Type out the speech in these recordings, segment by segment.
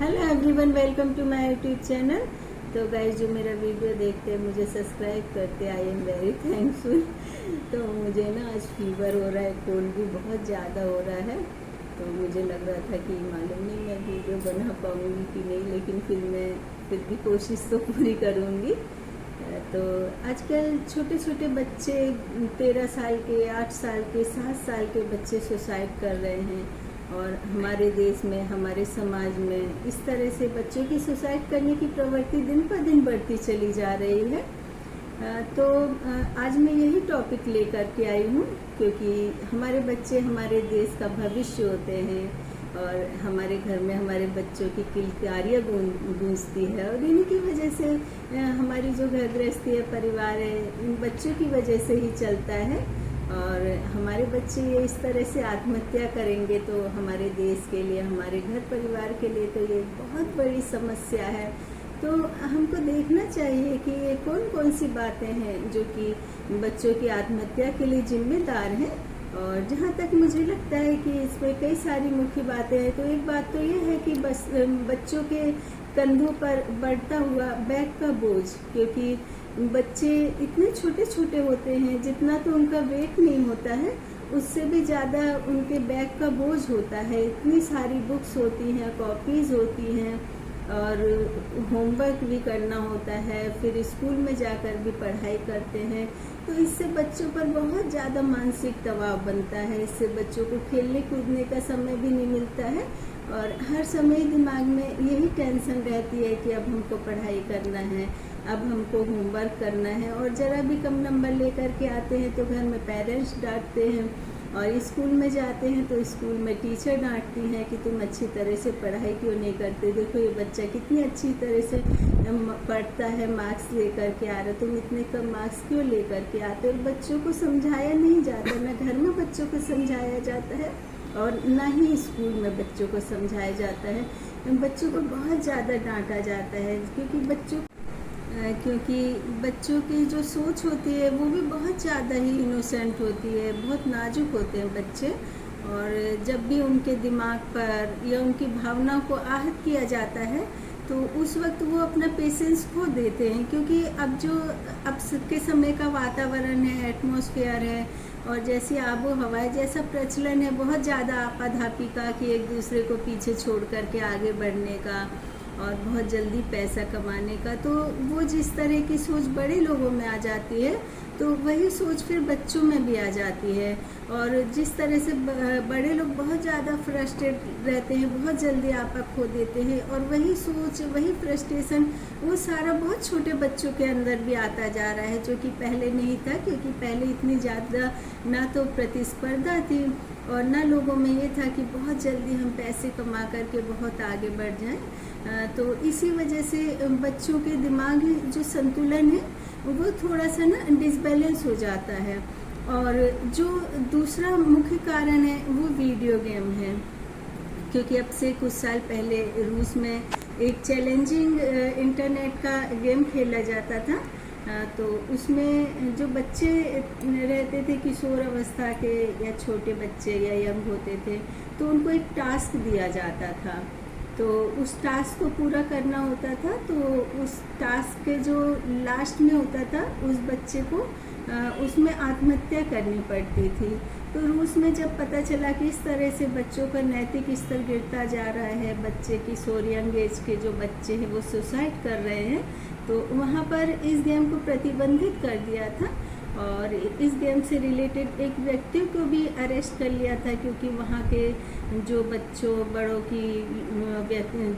Hello everyone, welcome to my YouTube channel. तो guys, जो मेरा वीडियो देखते हैं, मुझे सब्सक्राइब करते, आई एम वेरी थैंकफुल। तो मुझे ना आज फीवर हो रहा है, कोल्ड भी बहुत ज़्यादा हो रहा है। तो मुझे लग रहा था कि मालूम नहीं मैं वीडियो बना पाऊँगी कि नहीं, लेकिन फिर भी कोशिश तो पूरी करूँगी। तो आजकल छोटे छोटे बच्चे 13 साल के, 8 साल के, 7 साल के बच्चे सुसाइड कर रहे हैं। और हमारे देश में, हमारे समाज में इस तरह से बच्चों की सुसाइड करने की प्रवृत्ति दिन पर दिन बढ़ती चली जा रही है। तो आज मैं यही टॉपिक लेकर के आई हूँ, क्योंकि हमारे बच्चे हमारे देश का भविष्य होते हैं और हमारे घर में हमारे बच्चों की किलकारियाँ गूंजती है, और इन्हीं की वजह से हमारी जो घर गृहस्थी है, परिवार है, इन बच्चों की वजह से ही चलता है। और हमारे बच्चे ये इस तरह से आत्महत्या करेंगे तो हमारे देश के लिए, हमारे घर परिवार के लिए तो ये बहुत बड़ी समस्या है। तो हमको देखना चाहिए कि ये कौन कौन सी बातें हैं जो कि बच्चों की आत्महत्या के लिए जिम्मेदार हैं। और जहाँ तक मुझे लगता है कि इसमें कई सारी मुख्य बातें हैं। तो एक बात तो ये है कि बस बच्चों के कंधों पर बढ़ता हुआ बैग का बोझ, क्योंकि बच्चे इतने छोटे छोटे होते हैं, जितना तो उनका वेट नहीं होता है उससे भी ज़्यादा उनके बैग का बोझ होता है। इतनी सारी बुक्स होती हैं, कॉपीज होती हैं, और होमवर्क भी करना होता है, फिर स्कूल में जाकर भी पढ़ाई करते हैं। तो इससे बच्चों पर बहुत ज़्यादा मानसिक दबाव बनता है। इससे बच्चों को खेलने कूदने का समय भी नहीं मिलता है, और हर समय दिमाग में यही टेंशन रहती है कि अब हमको पढ़ाई करना है, अब हमको होमवर्क करना है। और ज़रा भी कम नंबर लेकर के आते हैं तो घर में पेरेंट्स डांटते हैं, और स्कूल में जाते हैं तो स्कूल में टीचर डांटती हैं कि तुम अच्छी तरह से पढ़ाई क्यों नहीं करते, देखो ये बच्चा कितनी अच्छी तरह से पढ़ता है, मार्क्स लेकर के आ रहा, तुम इतने कम मार्क्स क्यों लेकर के आते। और बच्चों को समझाया नहीं जाता, ना घर में बच्चों को समझाया जाता है और ना ही स्कूल में बच्चों को समझाया जाता है। बच्चों को बहुत ज़्यादा डांटा जाता है, क्योंकि बच्चों की जो सोच होती है वो भी बहुत ज़्यादा ही इनोसेंट होती है, बहुत नाजुक होते हैं बच्चे। और जब भी उनके दिमाग पर या उनकी भावनाओं को आहत किया जाता है तो उस वक्त वो अपना पेशेंस खो देते हैं, क्योंकि अब के समय का वातावरण है, एटमॉस्फेयर है, और जैसी आबो हवा जैसा प्रचलन है बहुत ज़्यादा आपाधापी का, कि एक दूसरे को पीछे छोड़ करके आगे बढ़ने का और बहुत जल्दी पैसा कमाने का। तो वो जिस तरह की सोच बड़े लोगों में आ जाती है तो वही सोच फिर बच्चों में भी आ जाती है। और जिस तरह से बड़े लोग बहुत ज़्यादा फ्रस्ट्रेट रहते हैं, बहुत जल्दी आपा खो देते हैं, और वही सोच, वही फ्रस्ट्रेशन वो सारा बहुत छोटे बच्चों के अंदर भी आता जा रहा है, जो कि पहले नहीं था। क्योंकि पहले इतनी ज़्यादा ना तो प्रतिस्पर्धा थी और ना लोगों में ये था कि बहुत जल्दी हम पैसे कमा करके बहुत आगे बढ़ जाएं। तो इसी वजह से बच्चों के दिमागी जो संतुलन है वो थोड़ा सा ना डिसबैलेंस हो जाता है। और जो दूसरा मुख्य कारण है वो वीडियो गेम है, क्योंकि अब से कुछ साल पहले रूस में एक चैलेंजिंग इंटरनेट का गेम खेला जाता था। तो उसमें जो बच्चे रहते थे, किशोर अवस्था के या छोटे बच्चे या यंग होते थे, तो उनको एक टास्क दिया जाता था। तो उस टास्क को पूरा करना होता था। तो उस टास्क के जो लास्ट में होता था, उस बच्चे को उसमें आत्महत्या करनी पड़ती थी। तो रूस में जब पता चला कि इस तरह से बच्चों का नैतिक स्तर गिरता जा रहा है, बच्चे किशोर यंग एज के जो बच्चे हैं वो सुसाइड कर रहे हैं, तो वहाँ पर इस गेम को प्रतिबंधित कर दिया था। और इस गेम से रिलेटेड एक व्यक्ति को भी अरेस्ट कर लिया था, क्योंकि वहाँ के जो बड़ों की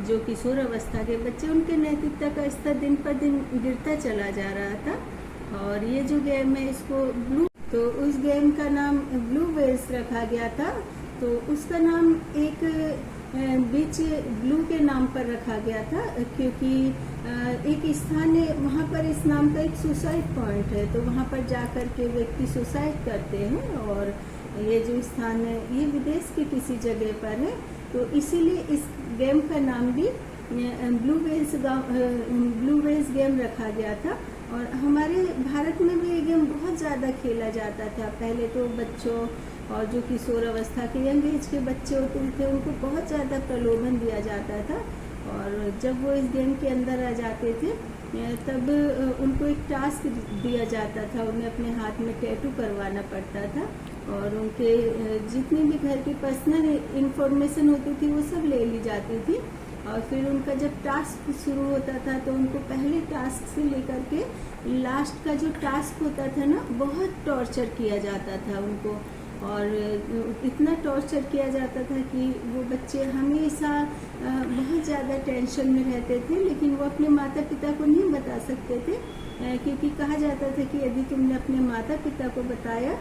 जो किशोर अवस्था के बच्चे, उनके नैतिकता का स्तर दिन पर दिन गिरता चला जा रहा था। और ये जो गेम है इसको तो उस गेम का नाम ब्लू वेल्स रखा गया था। तो उसका नाम एक बीच ब्लू के नाम पर रखा गया था, क्योंकि एक स्थान है वहाँ पर, इस नाम का एक सुसाइड पॉइंट है। तो वहाँ पर जाकर के व्यक्ति सुसाइड करते हैं, और ये जो स्थान है ये विदेश के किसी जगह पर है। तो इसीलिए इस गेम का नाम भी ब्लू वेल्स गेम रखा गया था। और हमारे भारत में भी ये गेम बहुत ज़्यादा खेला जाता था। पहले तो बच्चों और जो किशोर अवस्था के यंग एज के बच्चे होते थे उनको बहुत ज़्यादा प्रलोभन दिया जाता था, और और जब वो इस गेम के अंदर आ जाते थे तब उनको एक टास्क दिया जाता था, उन्हें अपने हाथ में टैटू करवाना पड़ता था और उनके जितनी भी घर की पर्सनल इंफॉर्मेशन होती थी वो सब ले ली जाती थी। और फिर उनका जब टास्क शुरू होता था तो उनको पहले टास्क से लेकर के लास्ट का जो टास्क होता था ना, बहुत टॉर्चर किया जाता था उनको, और इतना टॉर्चर किया जाता था कि वो बच्चे हमेशा बहुत ज़्यादा टेंशन में रहते थे, लेकिन वो अपने माता पिता को नहीं बता सकते थे, क्योंकि कहा जाता था कि यदि तुमने अपने माता पिता को बताया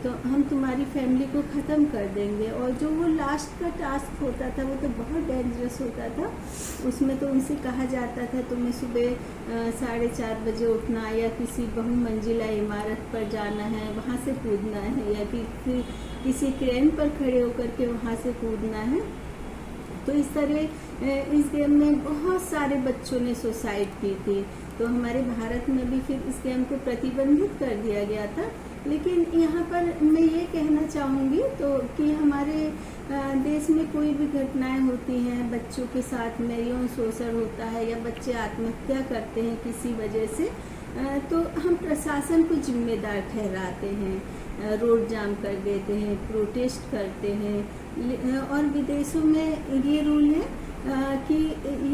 तो हम तुम्हारी फैमिली को ख़त्म कर देंगे। और जो वो लास्ट का टास्क होता था वो तो बहुत डेंजरस होता था। उसमें तो उनसे कहा जाता था तुम्हें सुबह 4:30 बजे उठना, या किसी बहुमंजिला इमारत पर जाना है, वहाँ से कूदना है, या फिर किसी क्रेन पर खड़े होकर के वहाँ से कूदना है। तो इस तरह इस गेम में बहुत सारे बच्चों ने सुसाइड की थी। तो हमारे भारत में भी फिर इस गेम को प्रतिबंधित कर दिया गया था। लेकिन यहाँ पर मैं ये कहना चाहूँगी तो कि हमारे देश में कोई भी घटनाएं होती हैं बच्चों के साथ में, यौन शोषण होता है या बच्चे आत्महत्या करते हैं किसी वजह से, तो हम प्रशासन को जिम्मेदार ठहराते हैं, रोड जाम कर देते हैं, प्रोटेस्ट करते हैं। और विदेशों में ये रूल है कि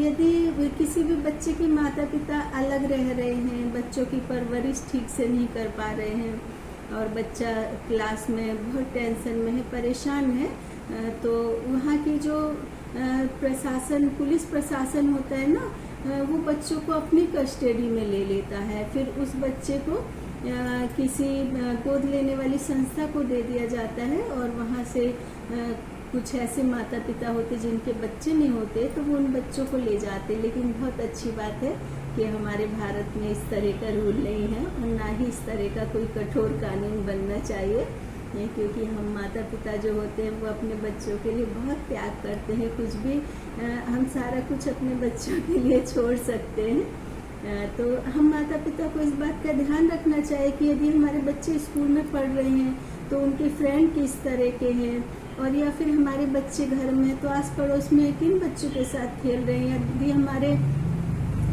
यदि किसी भी बच्चे के माता पिता अलग रह रहे हैं, बच्चों की परवरिश ठीक से नहीं कर पा रहे हैं और बच्चा क्लास में बहुत टेंशन में है, परेशान है, तो वहाँ की जो प्रशासन, पुलिस प्रशासन होता है ना, वो बच्चों को अपनी कस्टडी में ले लेता है। फिर उस बच्चे को किसी गोद लेने वाली संस्था को दे दिया जाता है, और वहाँ से कुछ ऐसे माता पिता होते जिनके बच्चे नहीं होते तो वो उन बच्चों को ले जाते। लेकिन बहुत अच्छी बात है कि हमारे भारत में इस तरह का रूल नहीं है, और ना ही इस तरह का कोई कठोर कानून बनना चाहिए, क्योंकि हम माता पिता जो होते हैं वो अपने बच्चों के लिए बहुत त्याग करते हैं। कुछ भी हम सारा कुछ अपने बच्चों के लिए छोड़ सकते हैं। तो हम माता पिता को इस बात का ध्यान रखना चाहिए कि यदि हमारे बच्चे स्कूल में पढ़ रहे हैं तो उनके फ्रेंड किस तरह के हैं, और या फिर हमारे बच्चे घर में तो आस पड़ोस में किन बच्चों के साथ खेल रहे हैं। यदि हमारे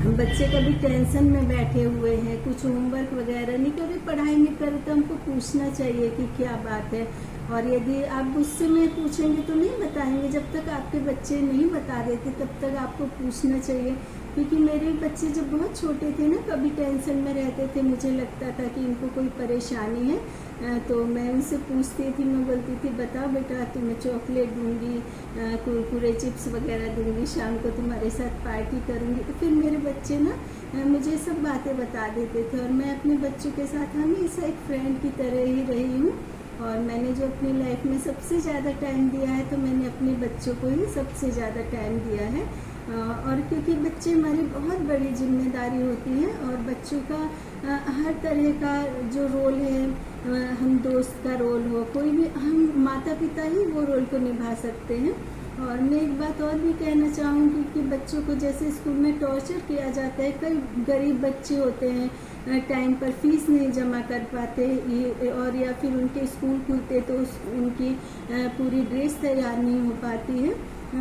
बच्चे कभी टेंशन में बैठे हुए हैं, कुछ होमवर्क वगैरह नहीं कर रहे, पढ़ाई नहीं कर रहे, तो हमको पूछना चाहिए कि क्या बात है। और यदि आप गुस्से में पूछेंगे तो नहीं बताएंगे, जब तक आपके बच्चे नहीं बता देते तब तक आपको पूछना चाहिए। क्योंकि मेरे बच्चे जब बहुत छोटे थे ना, कभी टेंशन में रहते थे, मुझे लगता था कि इनको कोई परेशानी है, तो मैं उनसे पूछती थी, मैं बोलती थी बताओ बेटा, तुम्हें चॉकलेट दूंगी, कुरकुरे चिप्स वगैरह दूंगी, शाम को तुम्हारे साथ पार्टी करूंगी। तो फिर मेरे बच्चे ना मुझे सब बातें बता देते थे, और मैं अपने बच्चों के साथ हमेशा एक फ्रेंड की तरह ही रही हूँ। और मैंने जो अपनी लाइफ में सबसे ज़्यादा टाइम दिया है तो मैंने अपने बच्चों को ही सबसे ज़्यादा टाइम दिया है। और क्योंकि बच्चे हमारी बहुत बड़ी जिम्मेदारी होती है, और बच्चों का हर तरह का जो रोल है, हम दोस्त का रोल हो, कोई भी, हम माता पिता ही वो रोल को निभा सकते हैं। और मैं एक बात और भी कहना चाहूँगी कि बच्चों को जैसे स्कूल में टॉर्चर किया जाता है, कई गरीब बच्चे होते हैं, टाइम पर फीस नहीं जमा कर पाते, और या फिर उनके स्कूल खुलते तो उनकी पूरी ड्रेस तैयार नहीं हो पाती है,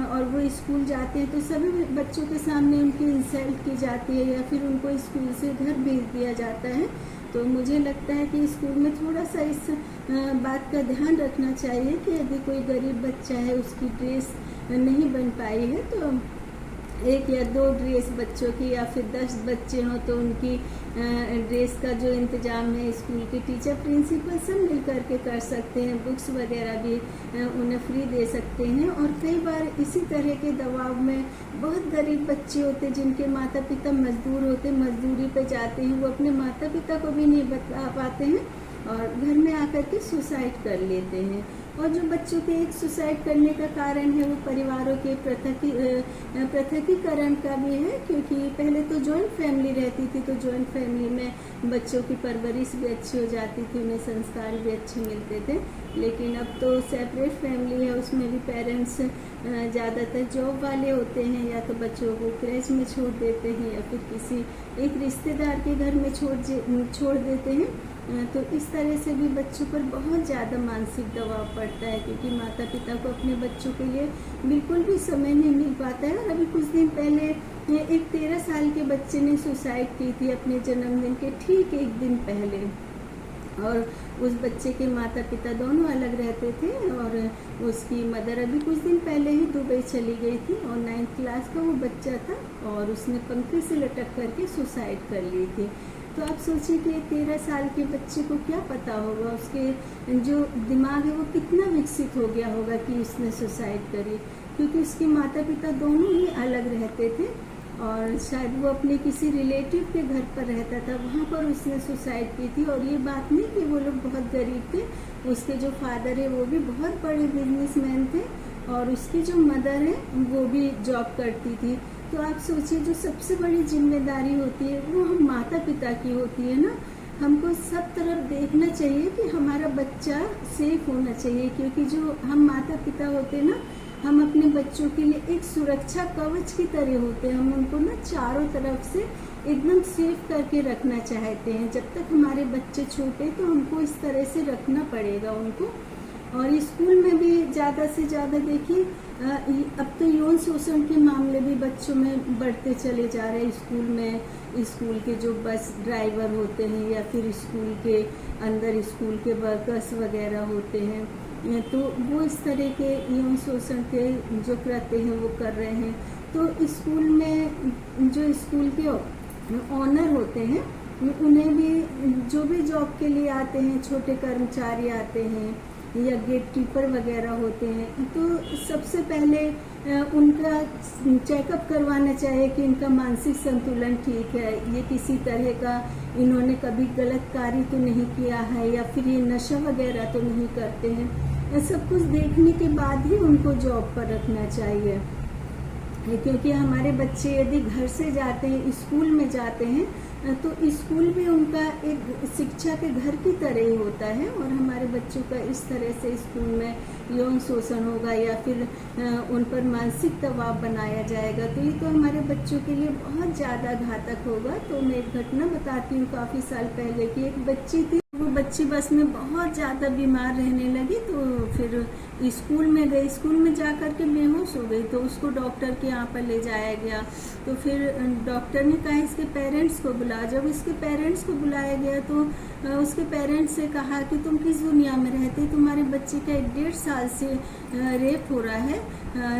और वो स्कूल जाते हैं तो सभी बच्चों के सामने उनकी इंसल्ट की जाती है, या फिर उनको स्कूल से घर भेज दिया जाता है। तो मुझे लगता है कि स्कूल में थोड़ा सा इस बात का ध्यान रखना चाहिए कि यदि कोई गरीब बच्चा है, उसकी ड्रेस नहीं बन पाई है, तो 1 या 2 ड्रेस बच्चों की, या फिर 10 बच्चे हों तो उनकी ड्रेस का जो इंतजाम है स्कूल के टीचर, प्रिंसिपल सब मिल करके कर सकते हैं। बुक्स वगैरह भी उन्हें फ्री दे सकते हैं। और कई बार इसी तरह के दबाव में बहुत गरीब बच्चे होते जिनके माता पिता मजदूर होते, मजदूरी पे जाते हैं, वो अपने माता पिता को भी नहीं बता पाते हैं और घर में आकर के सुसाइड कर लेते हैं। और जो बच्चों के एक सुसाइड करने का कारण है वो परिवारों के पृथकीकरण का भी है, क्योंकि पहले तो जॉइंट फैमिली रहती थी, तो जॉइंट फैमिली में बच्चों की परवरिश भी अच्छी हो जाती थी, उन्हें संस्कार भी अच्छे मिलते थे। लेकिन अब तो सेपरेट फैमिली है, उसमें भी पेरेंट्स ज़्यादातर जॉब वाले होते हैं, या तो बच्चों को क्रेच में छोड़ देते हैं या फिर किसी एक रिश्तेदार के घर में छोड़ देते हैं। तो इस तरह से भी बच्चों पर बहुत ज़्यादा मानसिक दबाव पड़ता है, क्योंकि माता पिता को अपने बच्चों के लिए बिल्कुल भी समय नहीं मिल पाता है। और अभी कुछ दिन पहले एक 13 साल के बच्चे ने सुसाइड की थी अपने जन्मदिन के ठीक एक दिन पहले, और उस बच्चे के माता पिता दोनों अलग रहते थे, और उसकी मदर अभी कुछ दिन पहले ही दुबई चली गई थी, और 9th क्लास का वो बच्चा था, और उसने पंखे से लटक करके सुसाइड कर ली थी। तो आप सोचिए कि 13 साल के बच्चे को क्या पता होगा, उसके जो दिमाग है वो कितना विकसित हो गया होगा कि उसने सुसाइड करी, क्योंकि उसके माता पिता दोनों ही अलग रहते थे, और शायद वो अपने किसी रिलेटिव के घर पर रहता था, वहाँ पर उसने सुसाइड की थी। और ये बात नहीं कि वो लोग बहुत गरीब थे, उसके जो फादर है वो भी बहुत बड़े बिजनेसमैन थे, और उसकी जो मदर है वो भी जॉब करती थी। तो आप सोचिए, जो सबसे बड़ी जिम्मेदारी होती है वो हम माता पिता की होती है ना। हमको सब तरफ देखना चाहिए कि हमारा बच्चा सेफ होना चाहिए, क्योंकि जो हम माता पिता होते हैं ना, हम अपने बच्चों के लिए एक सुरक्षा कवच की तरह होते हैं। हम उनको ना चारों तरफ से एकदम सेफ करके रखना चाहते हैं। जब तक हमारे बच्चे छोटे तो हमको इस तरह से रखना पड़ेगा उनको। और स्कूल में भी ज़्यादा से ज़्यादा देखिए, अब तो यौन शोषण के मामले भी बच्चों में बढ़ते चले जा रहे हैं। स्कूल में स्कूल के जो बस ड्राइवर होते हैं, या फिर स्कूल के अंदर स्कूल के वर्कर्स वगैरह होते हैं, तो वो इस तरह के यौन शोषण के जो कृत्य हैं वो कर रहे हैं। तो स्कूल में जो स्कूल के ऑनर होते हैं, उन्हें भी जो भी जॉब के लिए आते हैं, छोटे कर्मचारी आते हैं या गेट कीपर वगैरह होते हैं, तो सबसे पहले उनका चेकअप करवाना चाहिए कि इनका मानसिक संतुलन ठीक है, ये किसी तरह का इन्होंने कभी गलत कार्य तो नहीं किया है, या फिर ये नशा वगैरह तो नहीं करते हैं। सब कुछ देखने के बाद ही उनको जॉब पर रखना चाहिए, क्योंकि हमारे बच्चे यदि घर से जाते हैं, स्कूल में जाते हैं, तो स्कूल भी उनका एक शिक्षा के घर की तरह ही होता है। और हमारे बच्चों का इस तरह से स्कूल में यौन शोषण होगा या फिर उन पर मानसिक दबाव बनाया जाएगा, तो ये तो हमारे बच्चों के लिए बहुत ज़्यादा घातक होगा। तो मैं एक घटना बताती हूँ, काफ़ी साल पहले की एक बच्ची थी, वो बच्ची बस में बहुत ज़्यादा बीमार रहने लगी, तो फिर स्कूल में गई, स्कूल में जा कर के बेहोश हो गई, तो उसको डॉक्टर के यहाँ पर ले जाया गया। तो फिर डॉक्टर ने कहा इसके पेरेंट्स को बुला। जब इसके पेरेंट्स को बुलाया गया तो उसके पेरेंट्स से कहा कि तुम किस दुनिया में रहते, तुम्हारे बच्चे का 1.5 साल से रेप हो रहा है,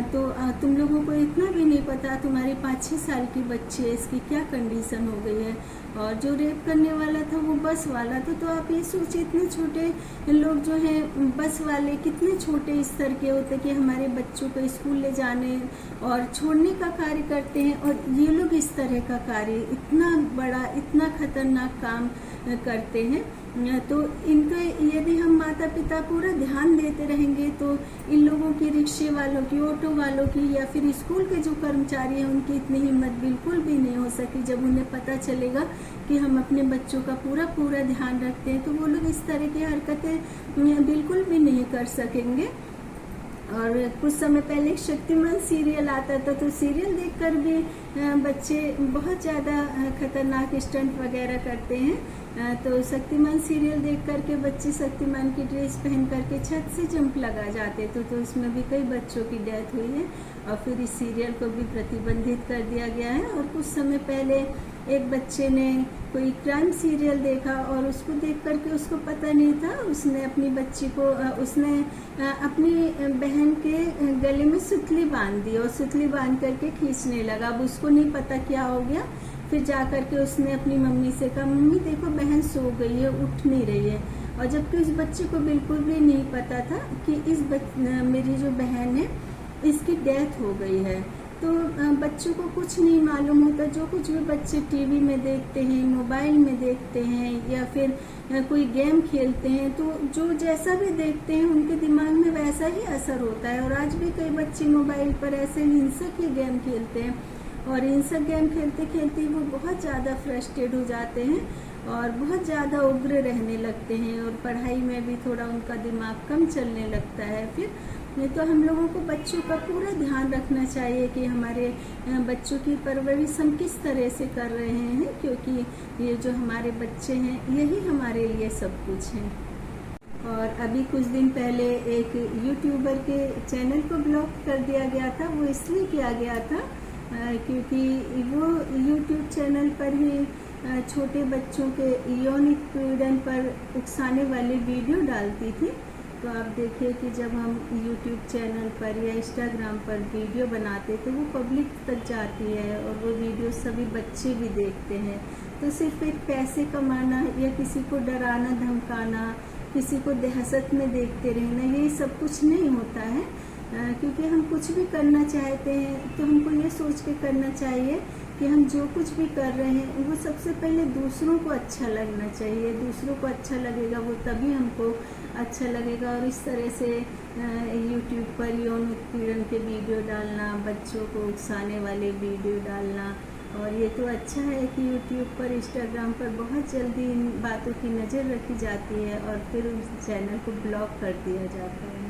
तो तुम लोगों को इतना भी नहीं पता, तुम्हारी 5-6 साल की बच्ची है, इसकी क्या कंडीशन हो गई है। और जो रेप करने वाला था वो बस वाला था। तो आप ये सोचिए, इतने छोटे लोग जो हैं बस वाले, कितने छोटे स्तर के होते कि हमारे बच्चों को स्कूल ले जाने और छोड़ने का कार्य करते हैं, और ये लोग इस तरह का कार्य, इतना बड़ा, इतना खतरनाक काम करते हैं। तो इनका यदि हम माता पिता पूरा ध्यान देते रहेंगे, तो इन लोगों की, रिक्शे वालों की, ऑटो वालों की, या फिर स्कूल के जो कर्मचारी हैं, उनकी इतनी हिम्मत बिल्कुल भी नहीं हो सकी। जब उन्हें पता चलेगा कि हम अपने बच्चों का पूरा ध्यान रखते हैं, तो वो लोग इस तरह की हरकतें बिल्कुल भी नहीं कर सकेंगे। और कुछ समय पहले एक शक्तिमान सीरियल आता था, तो सीरियल देखकर भी बच्चे बहुत ज़्यादा खतरनाक स्टंट वगैरह करते हैं। तो शक्तिमान सीरियल देख करके बच्चे शक्तिमान की ड्रेस पहन करके छत से जंप लगा जाते थे, तो इसमें भी कई बच्चों की डेथ हुई है। और फिर इस सीरियल को भी प्रतिबंधित कर दिया गया है। और कुछ समय पहले एक बच्चे ने कोई क्राइम सीरियल देखा, और उसको देख करके उसको पता नहीं था, उसने अपनी बच्ची को, उसने अपनी बहन के गले में सुतली बांध दी, और सुतली बांध करके खींचने लगा। अब उसको नहीं पता क्या हो गया। फिर जा करके उसने अपनी मम्मी से कहा, मम्मी देखो बहन सो गई है, उठ नहीं रही है। और जबकि उस बच्चे को बिल्कुल भी नहीं पता था कि मेरी जो बहन है इसकी डेथ हो गई है। तो बच्चों को कुछ नहीं मालूम होता। जो कुछ भी बच्चे टीवी में देखते हैं, मोबाइल में देखते हैं, या फिर कोई गेम खेलते हैं, तो जो जैसा भी देखते हैं उनके दिमाग में वैसा ही असर होता है। और आज भी कई बच्चे मोबाइल पर ऐसे हिंसक ही गेम खेलते हैं, और हिंसक गेम खेलते खेलते वो बहुत ज़्यादा फ्रस्ट्रेट हो जाते हैं, और बहुत ज़्यादा उग्र रहने लगते हैं और पढ़ाई में भी थोड़ा उनका दिमाग कम चलने लगता है। फिर नहीं तो हम लोगों को बच्चों का पूरा ध्यान रखना चाहिए कि हमारे बच्चों की परवरिश हम किस तरह से कर रहे हैं, क्योंकि ये जो हमारे बच्चे हैं यही हमारे लिए सब कुछ हैं। और अभी कुछ दिन पहले एक यूट्यूबर के चैनल को ब्लॉक कर दिया गया था। वो इसलिए किया गया था क्योंकि वो यूट्यूब चैनल पर ही छोटे बच्चों के यौन उत्पीड़न पर उकसाने वाली वीडियो डालती थी। तो आप देखिए कि जब हम यूट्यूब चैनल पर या इंस्टाग्राम पर वीडियो बनाते तो वो पब्लिक तक जाती है और वो वीडियो सभी बच्चे भी देखते हैं। तो सिर्फ एक पैसे कमाना या किसी को डराना धमकाना, किसी को दहशत में देखते रहना, ये सब कुछ नहीं होता है। क्योंकि हम कुछ भी करना चाहते हैं तो हमको ये सोच के करना चाहिए कि हम जो कुछ भी कर रहे हैं वो सबसे पहले दूसरों को अच्छा लगना चाहिए। दूसरों को अच्छा लगेगा वो तभी हमको अच्छा लगेगा। और इस तरह से यूट्यूब पर यौन उत्पीड़न के वीडियो डालना, बच्चों को उकसाने वाले वीडियो डालना, और ये तो अच्छा है कि यूट्यूब पर इंस्टाग्राम पर बहुत जल्दी इन बातों की नज़र रखी जाती है और फिर उस चैनल को ब्लॉक कर दिया जाता है।